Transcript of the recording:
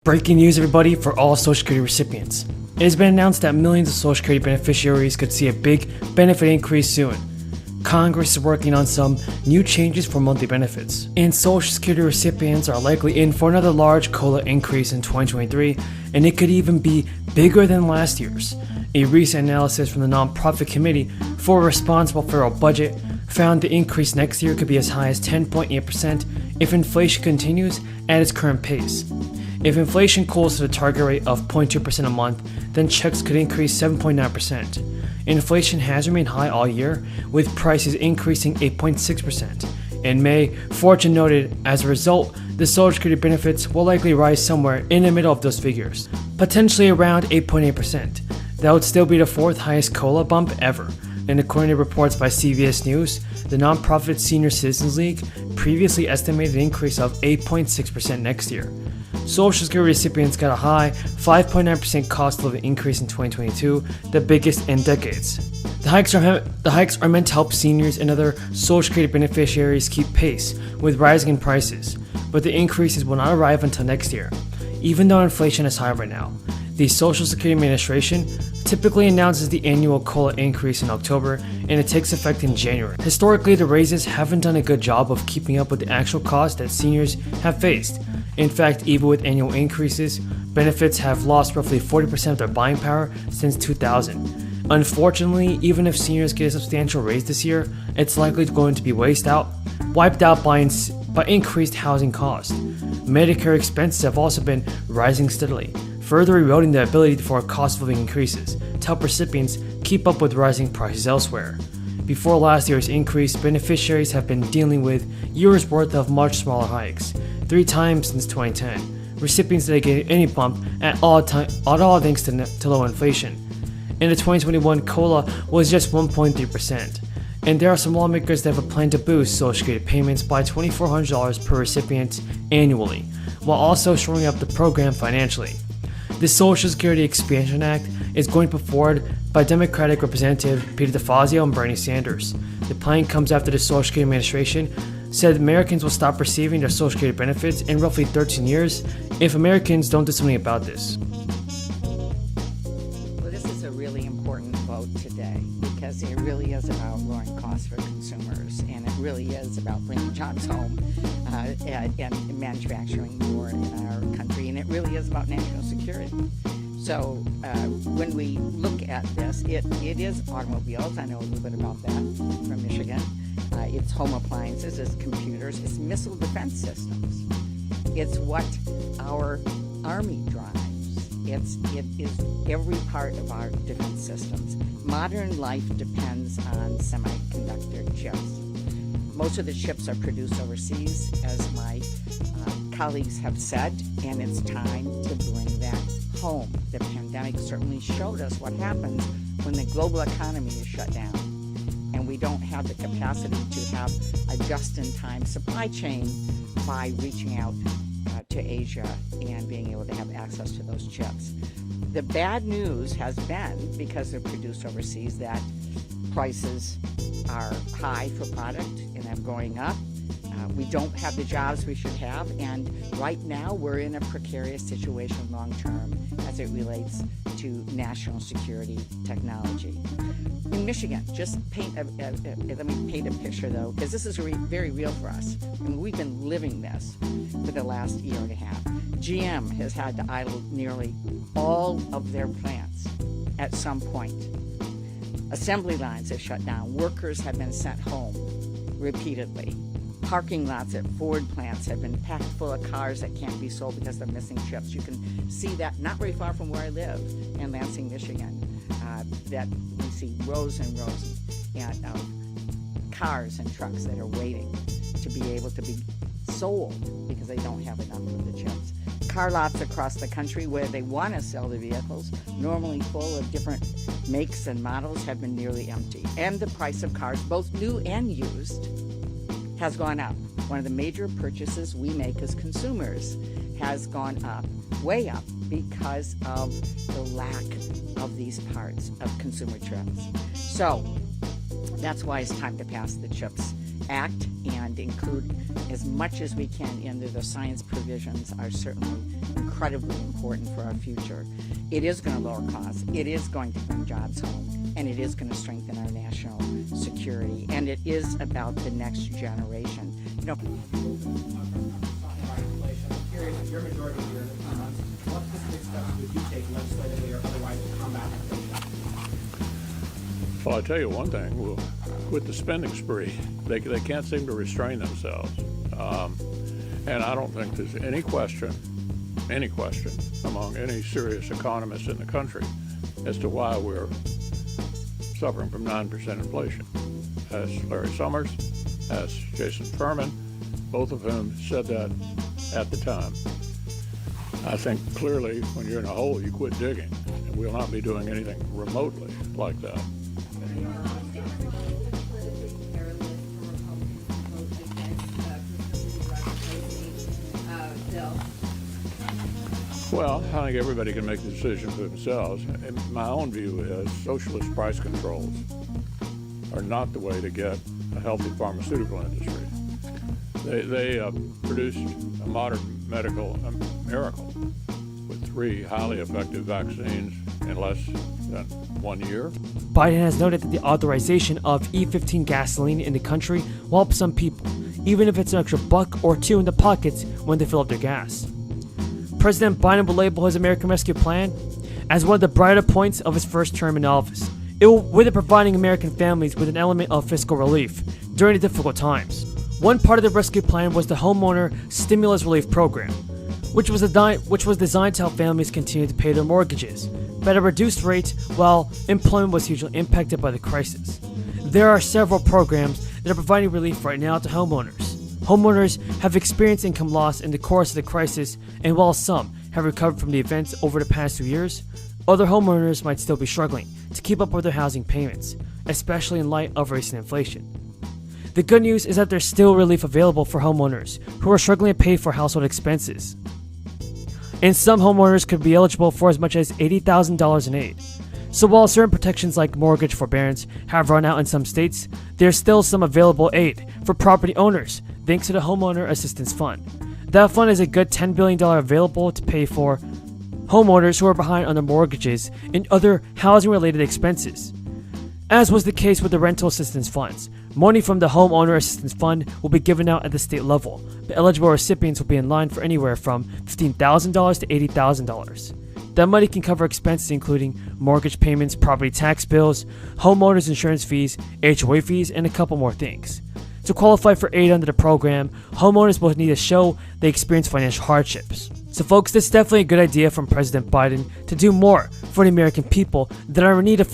Breaking news, everybody, for all Social Security recipients. It has been announced that millions of Social Security beneficiaries could see a big benefit increase soon. Congress is working on some new changes for monthly benefits, and Social Security recipients are likely in for another large COLA increase in 2023, and it could even be bigger than last year's. A recent analysis from the Nonprofit Committee for a Responsible Federal Budget found the increase next year could be as high as 10.8% if inflation continues at its current pace. If inflation cools to the target rate of 0.2% a month, then checks could increase 7.9%. Inflation has remained high all year, with prices increasing 8.6%. In May, Fortune noted, as a result, the Social Security benefits will likely rise somewhere in the middle of those figures, potentially around 8.8%. That would still be the fourth highest COLA bump ever. And according to reports by CBS News, the nonprofit Senior Citizens League previously estimated an increase of 8.6% next year. Social Security recipients got a high 5.9% cost of living increase in 2022, the biggest in decades. The hikes are meant to help seniors and other Social Security beneficiaries keep pace with rising prices, but the increases will not arrive until next year, even though inflation is high right now. The Social Security Administration typically announces the annual COLA increase in October, and it takes effect in January. Historically, the raises haven't done a good job of keeping up with the actual cost that seniors have faced. In fact, even with annual increases, benefits have lost roughly 40% of their buying power since 2000. Unfortunately, even if seniors get a substantial raise this year, it's likely going to be wiped out by increased housing costs. Medicare expenses have also been rising steadily, further eroding the ability for cost of living increases to help recipients keep up with rising prices elsewhere. Before last year's increase, beneficiaries have been dealing with years' worth of much smaller hikes, 3 times since 2010. Recipients didn't get any bump at all thanks to low inflation. In the 2021 COLA was just 1.3%. And there are some lawmakers that have a plan to boost Social Security payments by $2,400 per recipient annually, while also shoring up the program financially. The Social Security Expansion Act is going to be put forward by Democratic Representative Peter DeFazio and Bernie Sanders. The plan comes after the Social Security Administration said Americans will stop receiving their Social Security benefits in roughly 13 years if Americans don't do something about this. Well, this is a really important vote today because it really is about lowering costs for consumers, and it really is about bringing jobs home and manufacturing more in our country, and it really is about national security. So when we look at this, it is automobiles. I know a little bit about that from Michigan. It's home appliances, it's computers, it's missile defense systems. It's what our Army drives. It is every part of our defense systems. Modern life depends on semiconductor chips. Most of the chips are produced overseas, as my colleagues have said, and it's time to bring that home. The pandemic certainly showed us what happens when the global economy is shut down and we don't have the capacity to have a just-in-time supply chain by reaching out to Asia and being able to have access to those chips. The bad news has been, because they're produced overseas, that prices are high for product and are going up. We don't have the jobs we should have, and right now we're in a precarious situation long term as it relates to national security technology. In Michigan, just let me paint a picture though, because this is very real for us, and we've been living this for the last year and a half. GM has had to idle nearly all of their plants at some point. Assembly lines have shut down. Workers have been sent home repeatedly. Parking lots at Ford plants have been packed full of cars that can't be sold because they're missing chips. You can see that not very far from where I live in Lansing, Michigan, that we see rows and rows of cars and trucks that are waiting to be able to be sold because they don't have enough of the chips. Car lots across the country where they want to sell the vehicles, normally full of different makes and models, have been nearly empty. And the price of cars, both new and used, has gone up. One of the major purchases we make as consumers has gone up, way up, because of the lack of these parts of consumer trips. So that's why it's time to pass the CHIPS act and include as much as we can into the science provisions are certainly incredibly important for our future. It is going to lower costs, it is going to bring jobs home, and it is going to strengthen our national security, and it is about the next generation. You know, your majority of your comments, what specific steps would you take legislatively or otherwise to combat inflation? Well, I'll tell you one thing, with the spending spree, they can't seem to restrain themselves. And I don't think there's any question among any serious economists in the country as to why we're suffering from 9% inflation. As Larry Summers, as Jason Furman, both of whom said that at the time. I think clearly when you're in a hole, you quit digging, and we'll not be doing anything remotely like that. Well, I think everybody can make the decision for themselves. And my own view is socialist price controls are not the way to get a healthy pharmaceutical industry. They produced a modern medical miracle with 3 highly effective vaccines in less than 1 year. Biden has noted that the authorization of E15 gasoline in the country will help some people, even if it's an extra $1 or $2 in the pockets when they fill up their gas. President Biden will label his American Rescue Plan as one of the brighter points of his first term in office, with it providing American families with an element of fiscal relief during the difficult times. One part of the rescue plan was the Homeowner Stimulus Relief Program, which was designed to help families continue to pay their mortgages, but at a reduced rate while employment was hugely impacted by the crisis. There are several programs that are providing relief right now to homeowners. Homeowners have experienced income loss in the course of the crisis, and while some have recovered from the events over the past 2 years, other homeowners might still be struggling to keep up with their housing payments, especially in light of recent inflation. The good news is that there's still relief available for homeowners who are struggling to pay for household expenses. And some homeowners could be eligible for as much as $80,000 in aid. So while certain protections like mortgage forbearance have run out in some states, there's still some available aid for property owners thanks to the Homeowner Assistance Fund. That fund is a good $10 billion available to pay for homeowners who are behind on their mortgages and other housing-related expenses. As was the case with the rental assistance funds, money from the Homeowner Assistance Fund will be given out at the state level, but eligible recipients will be in line for anywhere from $15,000 to $80,000. That money can cover expenses including mortgage payments, property tax bills, homeowners insurance fees, HOA fees, and a couple more things. To qualify for aid under the program, homeowners will need to show they experience financial hardships. So folks, this is definitely a good idea from President Biden to do more for the American people that are in need of